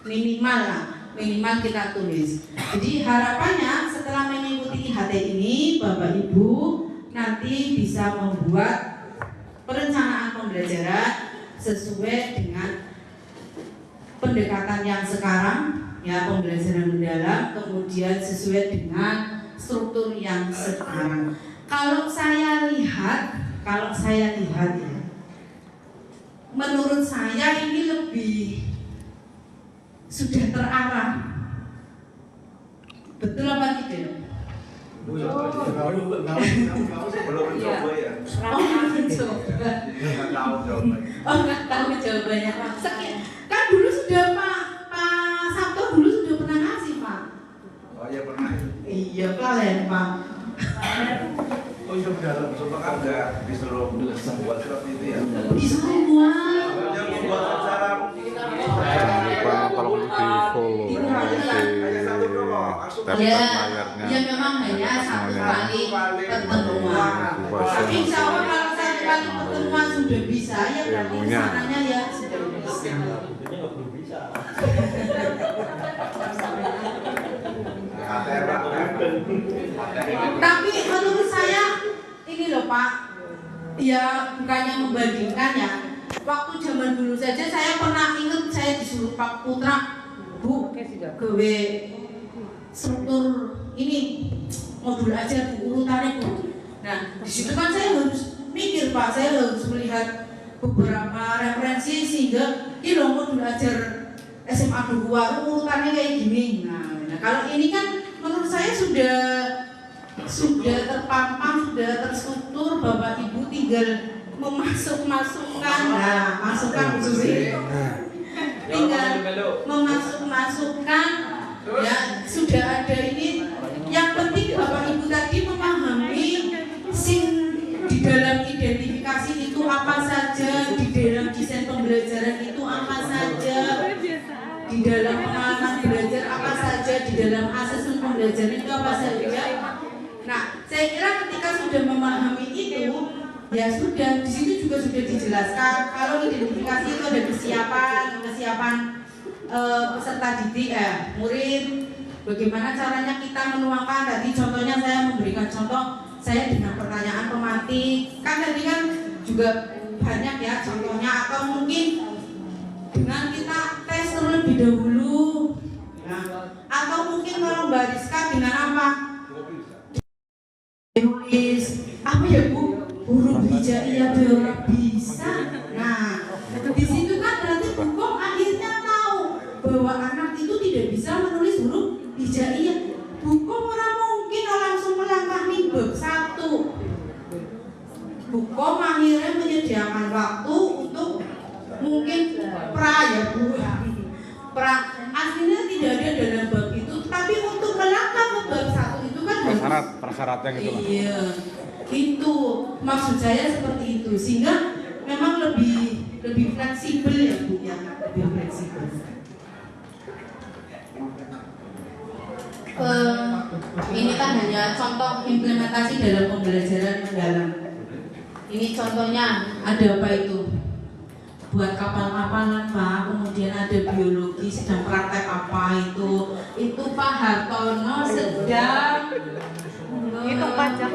Minimal kita tulis. Jadi harapannya setelah mengikuti IHT ini Bapak Ibu nanti bisa membuat perencanaan pembelajaran sesuai dengan pendekatan yang sekarang, ya, pembelajaran mendalam, kemudian sesuai dengan struktur yang sekarang. Kalau saya lihat ya, menurut saya ini lebih sudah terarah. Betul apa tidak? Belum mencoba ya. Nggak tahu jawabannya. Kan dulu sudah Pak Sabto dulu sudah pernah ngasih Pak. Oh iya pernah. Iya kalian Pak. Oh iya benar. Coba kan nggak disuruh buat surat itu ya. Disuruh buat. Yang membuat acara. Jangan lupa tolong di follow, di tap layarnya. Ya memang hanya satu kali pertemuan. Tapi insya Allah kalau satu kali pertemuan sudah bisa ya berarti kesananya ya sudah bisa. Tapi menurut saya ini loh Pak, ya bukannya membandingkan ya. Waktu zaman dulu saja saya pernah ingat saya disuruh Pak Putra, Bu, gawe struktur ini modul aja Bu, urutannya Bu. Nah di situ kan saya harus mikir Pak, saya harus melihat beberapa referensi sehingga ini loh modul ajar SMA 2 urutannya kayak gini. Nah kalau ini kan menurut saya sudah terpampang, sudah terstruktur, Bapak Ibu tinggal memasukkan, nah masukkan tinggal memasukkan, ya sudah ada ini. Yang penting Bapak Ibu tadi memahami di dalam identifikasi itu apa saja, di dalam desain pembelajaran itu apa saja, di dalam pengalaman belajar apa saja, di dalam asesmen pembelajaran itu apa saja. Nah, saya kira ketika sudah memahami itu, ya sudah, di situ juga sudah dijelaskan kalau identifikasi itu ada kesiapan peserta didik, murid, bagaimana caranya kita menuangkan. Tadi contohnya saya memberikan contoh saya dengan pertanyaan pematik, kan tadi kan juga banyak ya contohnya, atau mungkin dengan kita tes terlebih dahulu, atau mungkin kalau Mbak Rizka dengan apa? Tulis apa ya Bu? Huruf hijaiyah biar bisa. Nah, di situ kan berarti hukum akhirnya tahu bahwa anak itu tidak bisa menulis huruf hijaiyah. Hukum orang mungkin langsung melangkah bab 1. Hukum akhirnya menyediakan waktu untuk mungkin syarat-syaratnya gitu loh. Iya, itu maksud saya seperti itu, sehingga memang lebih fleksibel ya Bu ya, lebih fleksibel. Ini kan hanya contoh implementasi dalam pembelajaran mendalam. Ini contohnya ada apa itu? Buat kapal-kapalan Pak, kemudian ada biologi, sedang praktek apa itu Pak Hartono sedang Itu pajak.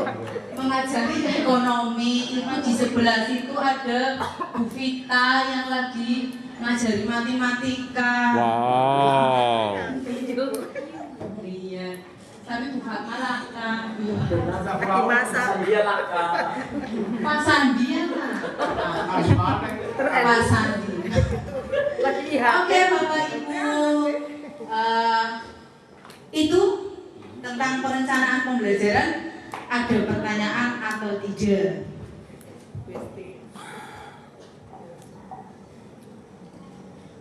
mengajari ekonomi. Itu di sebelah situ ada Bu Vita yang lagi ngajari matematika. Wow. Iya, tapi Bu Fatma lah Kak. Lagi masak. Iya lah, Kak. Pak Sandi ya Kak. Pak Sandi. Lagi lihat. Oke Bapak Ibu, itu tentang perencanaan pembelajaran. Ada pertanyaan atau tidak?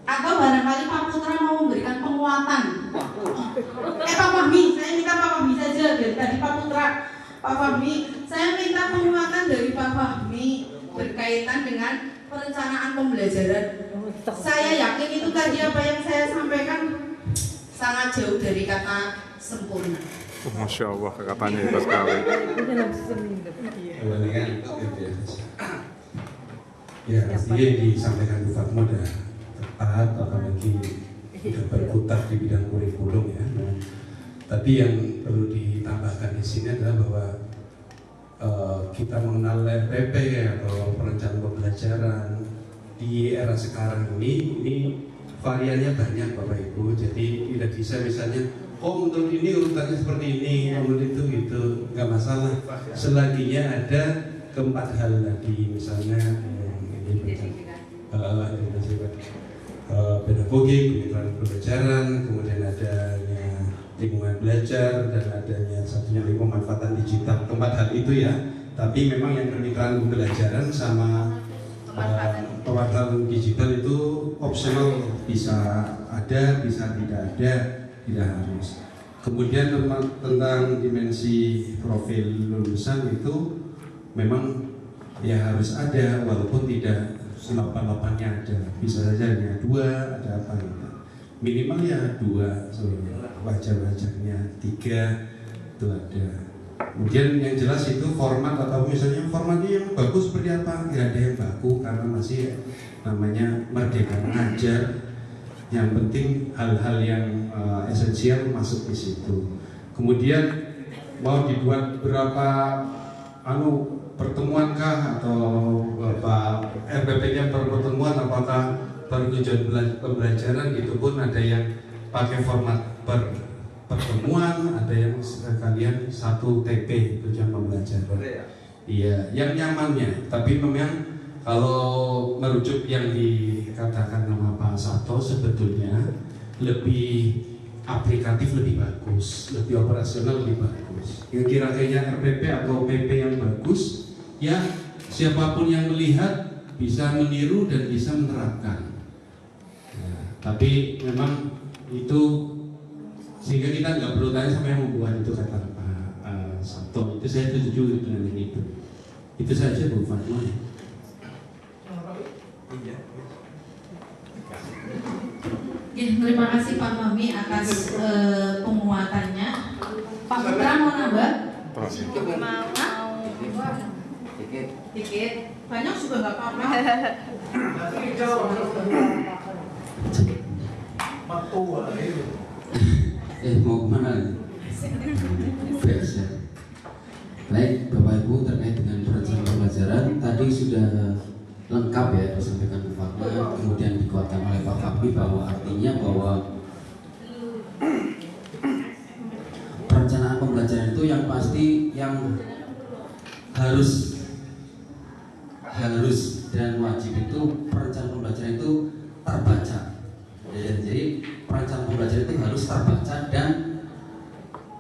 Atau barangkali Pak Putra mau memberikan penguatan? Pak Fahmi, saya minta Pak Fahmi saja dari tadi Pak Putra. Pak Fahmi, saya minta penguatan dari Pak Fahmi berkaitan dengan perencanaan pembelajaran. Saya yakin itu tadi apa yang saya sampaikan sangat jauh dari kata sempurna. Masya Allah, katanya itu sekali. Awalnya itu ya. Ya, artinya yang disampaikan Bu Fatma sudah tepat, apalagi sudah berkutat di bidang kurikulum ya. Nah, tapi yang perlu ditambahkan di sini adalah bahwa kita mengenal RPP atau perencanaan pembelajaran di era sekarang ini variannya banyak Bapak Ibu. Jadi tidak bisa misalnya menurut ini urutannya seperti ini, menurut itu gitu, nggak masalah. Selaginya ada keempat hal tadi, misalnya pedagogik, kemitraan pembelajaran, kemudian adanya lingkungan belajar dan adanya satunya lagi pemanfaatan digital. Keempat hal itu ya. Tapi memang yang kemitraan pembelajaran sama pemanfaatan digital itu opsional, bisa ada, bisa tidak ada, tidak harus. Kemudian tentang dimensi profil lulusan itu memang ya harus ada, walaupun tidak 8-8-nya ada, bisa saja hanya 2, ada apa gitu. Minimal ya 2, so, wajar-wajarnya 3 itu ada. Kemudian yang jelas itu format, atau misalnya formatnya yang bagus seperti apa, ya ada yang baku karena masih namanya merdeka mengajar. Yang penting hal-hal yang esensial masuk di situ. Kemudian mau dibuat berapa pertemuan kah, atau berapa RPP-nya per pertemuan, apakah per tujuan pembelajaran, gitu pun ada yang pakai format per pertemuan, ada yang sekalian 1 TP tujuan pembelajaran. Iya, yang nyamannya. Tapi memang kalau merujuk yang dikatakan nama Pak Sato, sebetulnya lebih aplikatif, lebih bagus, lebih operasional, lebih bagus. Yang kira-kira RPP atau PP yang bagus, ya siapapun yang melihat bisa meniru dan bisa menerapkan. Nah, tapi memang itu sehingga kita nggak perlu tanya sama yang membuat itu, kata Pak Sato. Itu saya setuju dengan itu. Itu saja Bu Fatma. Terima kasih Pak Fahmi atas penguatannya. Pak Putra mau nambah? Dikit. Banyak juga nggak apa-apa. Mau kemana? Biasa. Baik Bapak Ibu, terkait dengan perencanaan pembelajaran tadi sudah lengkap ya disampaikan Bu Fatma, kemudian dikuatkan oleh Pak Fahmi bahwa artinya bahwa perencanaan pembelajaran itu yang pasti yang harus dan wajib itu perencanaan pembelajaran itu terbaca. Jadi perencanaan pembelajaran itu harus terbaca dan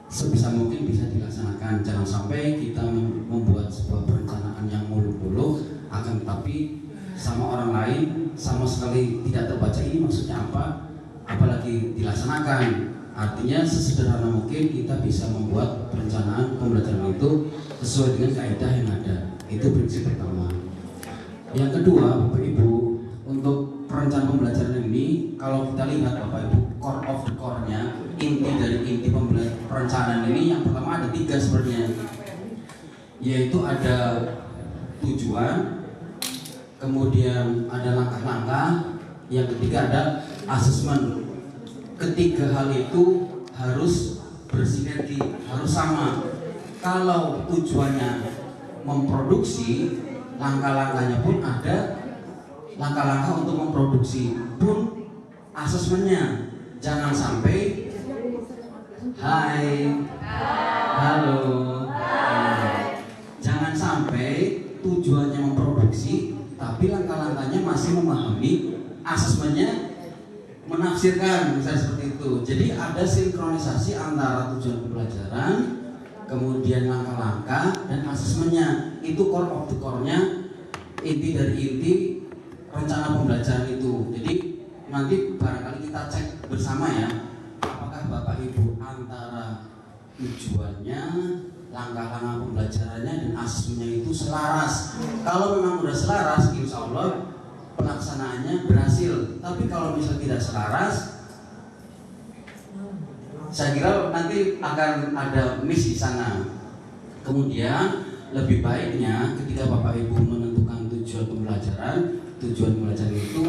sebisa mungkin bisa dilaksanakan. Jangan sampai kita membuat sebuah perencanaan yang muluk-muluk akan tetapi sama orang lain sama sekali tidak terbaca ini maksudnya apa, apalagi dilaksanakan Artinya sesederhana mungkin kita bisa membuat perencanaan pembelajaran itu sesuai dengan kaidah yang ada. Itu prinsip pertama. Yang kedua, Bapak Ibu, untuk perencanaan pembelajaran ini, kalau kita lihat Bapak Ibu, core of the core-nya, inti dari inti perencanaan ini, yang pertama ada 3 sebenarnya, yaitu ada tujuan, kemudian ada langkah-langkah, yang ketiga ada asesmen. Ketiga hal itu harus bersinergi, harus sama. Kalau tujuannya memproduksi, langkah-langkahnya pun ada, langkah-langkah untuk memproduksi pun asesmennya. Jangan sampai hai, halo, jangan sampai tujuannya memproduksi tapi langkah-langkahnya masih memahami, asesmennya menafsirkan, misalnya seperti itu. Jadi ada sinkronisasi antara tujuan pembelajaran, kemudian langkah-langkah dan asesmennya. Itu core of the core-nya, inti dari inti rencana pembelajaran itu. Jadi nanti barangkali kita cek bersama ya, apakah Bapak Ibu antara tujuannya, langkah-langkah pembelajarannya dan asesmennya itu selaras. Kalau memang sudah selaras, insya Allah pelaksanaannya berhasil. Tapi kalau misalnya tidak selaras, saya kira nanti akan ada miss di sana. Kemudian lebih baiknya ketika Bapak Ibu menentukan tujuan pembelajaran itu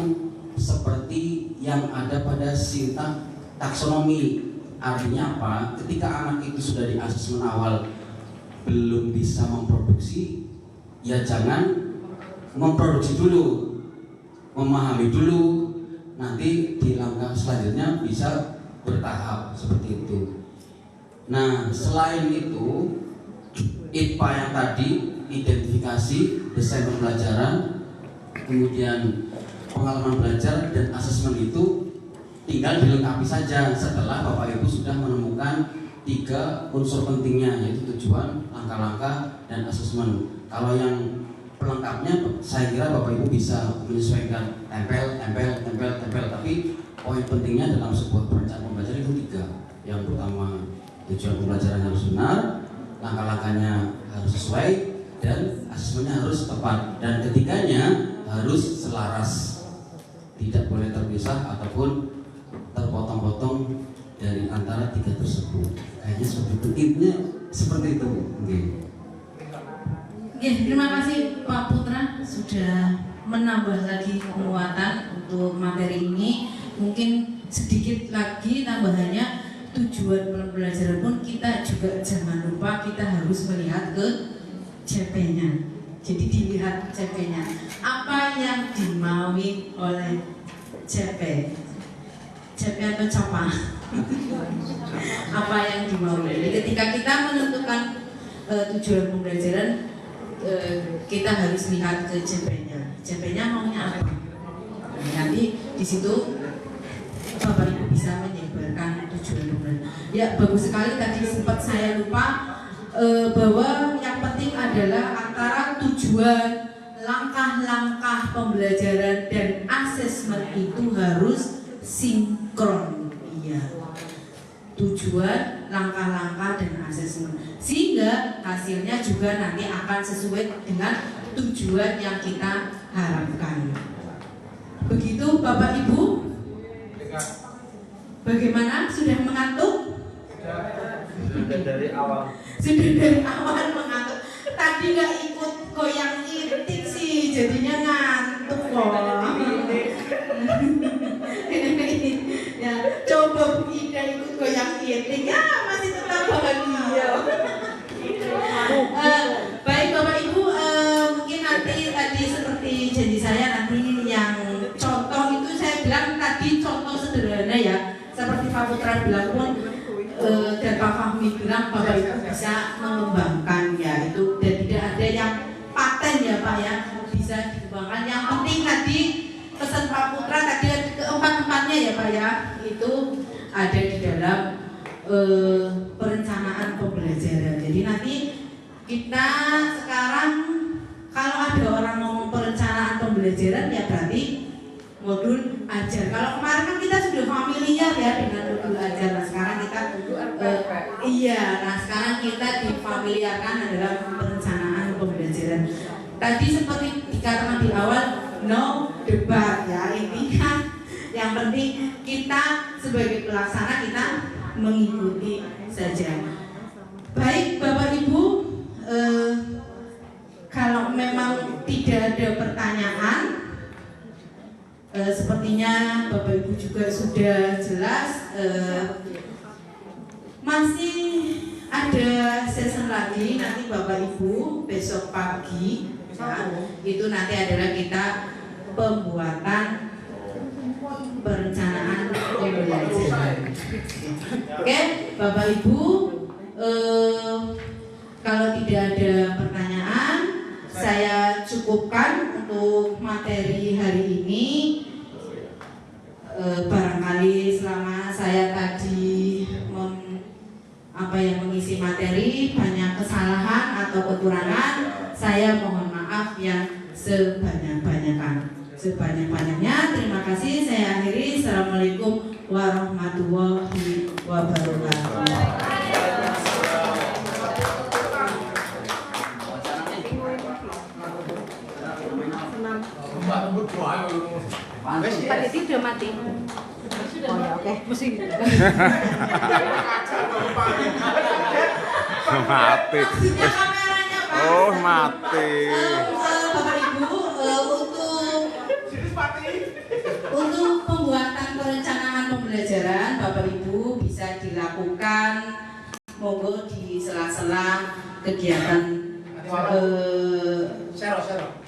seperti yang ada pada sintak taksonomi. Artinya apa? Ketika anak itu sudah di asesmen awal belum bisa memproduksi, ya jangan memproduksi dulu, memahami dulu, nanti di langkah selanjutnya bisa bertahap seperti itu. Nah, selain itu, IPA yang tadi, identifikasi, desain pembelajaran, kemudian pengalaman belajar dan asesmen itu tinggal dilengkapi saja setelah Bapak Ibu sudah menemukan 3 unsur pentingnya, yaitu tujuan, langkah-langkah, dan asesmen. Kalau yang pelengkapnya, saya kira Bapak Ibu bisa menyesuaikan tempel. Tapi poin pentingnya dalam sebuah perencanaan pembelajaran itu 3. Yang pertama, tujuan pembelajaran harus benar, langkah-langkahnya harus sesuai, dan asesmennya harus tepat. Dan ketiganya harus selaras, tidak boleh terpisah ataupun terpotong-potong dari antara 3 tersebut. Kayaknya seperti itu, intinya seperti itu. Terima kasih Pak Putra sudah menambah lagi penguatan untuk materi ini. Mungkin sedikit lagi tambahannya, tujuan pembelajaran pun kita juga jangan lupa kita harus melihat ke CP-nya. Jadi dilihat CP-nya, apa yang dimaui oleh CP atau CAPA. Apa yang dimaui. Jadi ketika kita menentukan tujuan pembelajaran, kita harus lihat ke CP-nya. CP-nya maunya apa? Nah, nanti di situ Bapak Ibu bisa menyebarkan tujuan pembelajaran. Ya, bagus sekali tadi sempat saya lupa bahwa yang penting adalah antara tujuan, langkah-langkah pembelajaran dan asesmen itu harus sinkron. Iya. Tujuan, langkah-langkah dan asesmen, sehingga hasilnya juga nanti akan sesuai dengan tujuan yang kita harapkan. Begitu Bapak Ibu? Bagaimana? Sudah mengantuk? Sudah dari awal. Sudah dari awal mengantuk. Tadi nggak ikut goyang irit sih, jadinya ngantuk kok. Ya, coba Bu Ida ikut goyang irit, ya masih tetap bahagia. Baik Bapak Ibu, mungkin nanti tadi seperti janji saya, nanti yang contoh itu saya bilang tadi contoh sederhana ya, seperti Pak Putra bilang pun dan Pak Fahmi bilang Bapak Ibu bisa mengembangkan ya itu, dan tidak ada yang paten ya Pak ya, bisa dikembangkan. Yang penting tadi pesan Pak Putra tadi keempat-empatnya ya Pak ya, itu ada di dalam perencanaan pembelajaran. Jadi nanti kita sekarang kalau ada orang ngomong perencanaan pembelajaran ya berarti modul ajar. Kalau kemarin kan kita sudah familiar ya dengan modul ajar, nah sekarang kita kita difamiliarkan adalah perencanaan pembelajaran. Tadi seperti dikatakan di awal, no debat ya, intinya yang penting kita sebagai pelaksana kita mengikuti saja. Baik Bapak Ibu, kalau memang tidak ada pertanyaan, sepertinya Bapak Ibu juga sudah jelas. Masih ada sesi lagi nanti Bapak Ibu besok pagi ya, itu nanti adalah kita pembuatan perencanaan pembelajaran. Oke Bapak Ibu, kalau tidak ada pertanyaan saya cukupkan untuk materi hari ini. Barangkali selama saya tadi mengisi materi banyak kesalahan atau kekurangan, saya mohon maaf yang sebanyak-banyaknya. Terima kasih, saya akhiri. Assalamualaikum warahmatullahi wabarakatuh. Pak Didi udah mati. Oh ya oke. Mesti. Mati. Oh mati. Bapak Ibu, untuk pembuatan perencanaan pembelajaran Bapak Ibu bisa dilakukan monggo di sela-sela kegiatan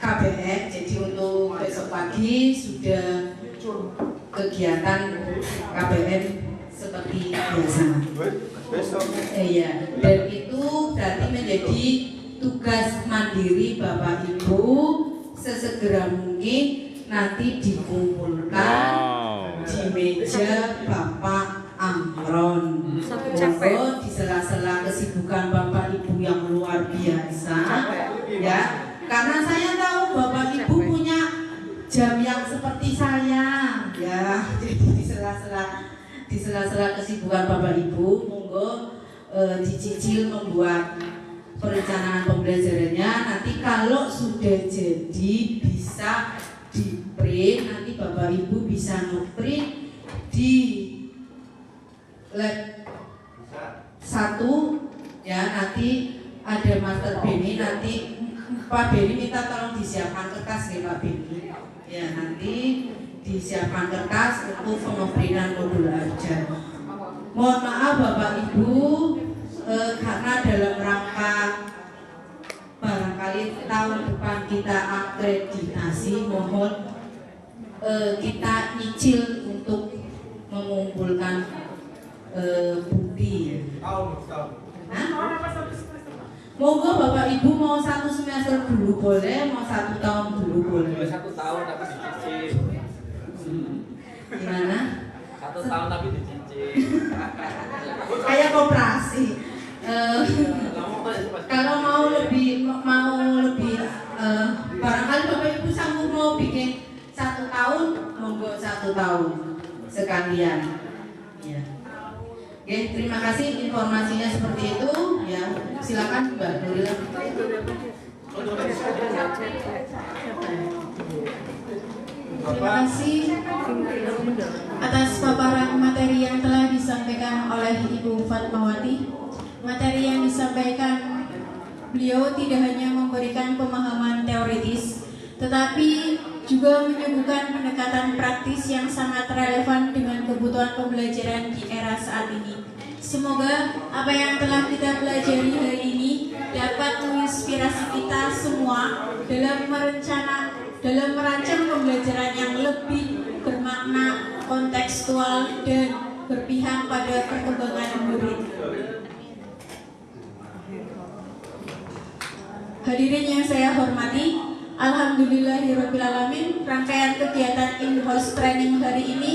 KBN. Jadi untuk besok pagi sudah kegiatan KBN seperti biasa. Iya, dan itu berarti menjadi tugas mandiri Bapak Ibu sesegera mungkin nanti dikumpulkan di meja Bapak Amron. Monggo di sela-sela kesibukan Bapak Ibu yang luar biasa, ya. Karena saya tahu Bapak Ibu punya jam yang seperti saya, ya. Jadi di sela-sela kesibukan Bapak Ibu, monggo dicicil membuat perencanaan pembelajarannya. Nanti kalau sudah jadi bisa di print, nanti Bapak Ibu bisa nge-print di lab 1 ya. Nanti ada Master Beni, nanti Pak Beni minta tolong disiapkan kertas nih Pak Beni ya, nanti disiapkan kertas untuk pengobrinan modul aja. Mohon maaf Bapak Ibu, karena dalam rangka barangkali tahun depan kita akreditasi, mohon kita nyicil untuk mengumpulkan bukti. Monggo Bapak Ibu mau 1 semester dulu boleh, mau 1 tahun dulu boleh. 1 tahun tapi dicicil. Gimana? 1 tahun tapi dicicil. Kayak koperasi. Kalau mau lebih barangkali Bapak Ibu sanggup mau bikin 1 tahun, monggo 1 tahun sekalian. Ya. Oke, terima kasih informasinya seperti itu. Ya, silakan Mbak Nuril. Terima kasih atas paparan materi yang telah disampaikan oleh Ibu Fatmawati. Materi yang disampaikan beliau tidak hanya memberikan pemahaman teoritis, tetapi juga menyuguhkan pendekatan praktis yang sangat relevan dengan kebutuhan pembelajaran di era saat ini. Semoga apa yang telah kita pelajari hari ini dapat menginspirasi kita semua dalam merancang pembelajaran yang lebih bermakna, kontekstual, dan berpihak pada perkembangan murid. Hadirin yang saya hormati, alhamdulillahirrahmanirrahim, rangkaian kegiatan in-house training hari ini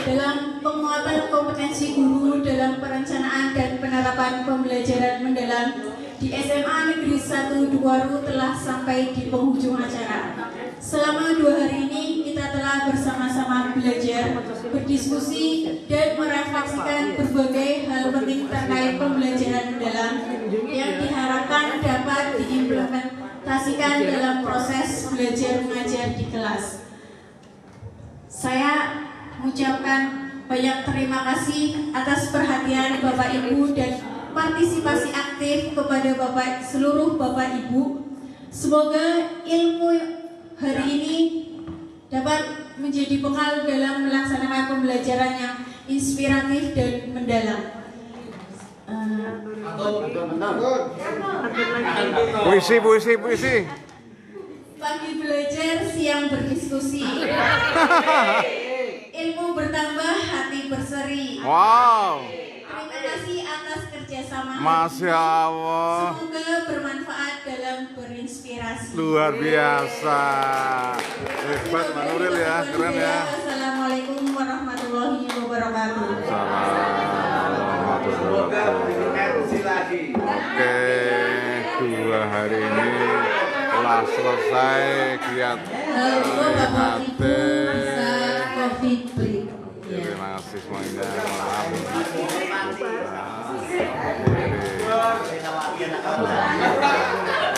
dalam penguatan kompetensi guru dalam perencanaan dan penerapan pembelajaran mendalam di SMA Negeri 1 Duwaru telah sampai di penghujung acara. Selama 2 hari ini kita telah bersama-sama belajar, berdiskusi, dan merefleksikan berbagai hal penting terkait pembelajaran mendalam, diaplikasikan dalam proses belajar mengajar di kelas. Saya mengucapkan banyak terima kasih atas perhatian Bapak Ibu dan partisipasi aktif kepada seluruh Bapak Ibu. Semoga ilmu hari ini dapat menjadi bekal dalam melaksanakan pembelajaran yang inspiratif dan mendalam. Puisi. Pagi belajar, siang berdiskusi. Ilmu bertambah, hati berseri. Wow. Terima kasih atas kerjasama. Masya Allah. Semoga bermanfaat dalam berinspirasi. Luar biasa. Hebat Mbak Nuril ya, keren ya. Assalamualaikum warahmatullahi wabarakatuh. Semoga berinteraksi lagi. Oke, 2 hari ini telah selesai kegiatan. Bapak Ibu masa COVID break. Terima kasih semuanya. Maaf.